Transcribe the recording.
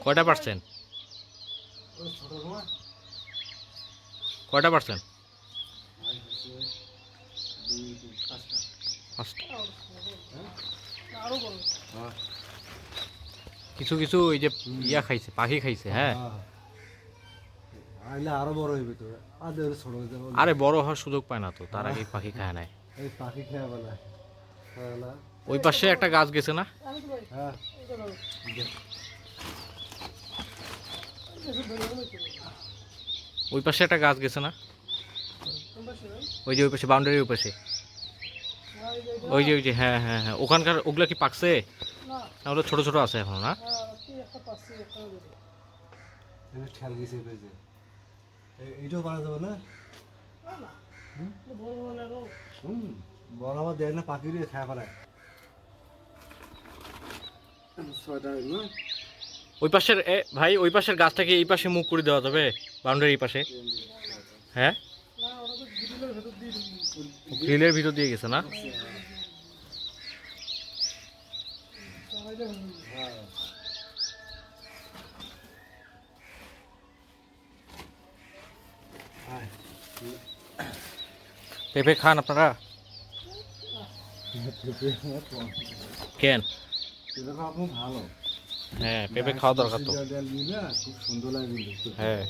কয়টা পার্সেন্ট? কয়টা পার্সেন্ট? কিছু কিছু ওই যে ইয়া খাইছে, পাখি খাইছে। হ্যাঁ, আরো বড় হইবে তো। আরে বড় হওয়ার সুযোগ পায় না তো, তার আগে পাখি খায় নাই। এই পাখি খেয়ে বলা ওই পাশে একটা গাছ গেছে না? হ্যাঁ ওই পাশে একটা গাছ গেছে না? ওই যে ওই পাশে বাউন্ডারির ওই পাশে, ওই যে হ্যাঁ হ্যাঁ হ্যাঁ, ওখানকার ওগুলা কি পাকছে? না, ওগুলো ছোট ছোট আছে এখনো না? খেয়াল গেছে পেয়েছে এইটাও পারা যাবে না। বড় আবার দেয় না, পাখি দিয়ে খায় ফেলায়। ওই পাশের ভাই, ওই পাশের গাছটাকে এই পাশে মুখ করে দেওয়া যাবে? বাউন্ডারি এই পাশে? হ্যাঁ, গ্রিলের ভিতর দিয়ে গেছে না? পেঁপে খান আপনারা? কেন? ভালো। হ্যাঁ, পেঁপে খাওয়া দরকার তো। খুব সুন্দর লাগে। হ্যাঁ।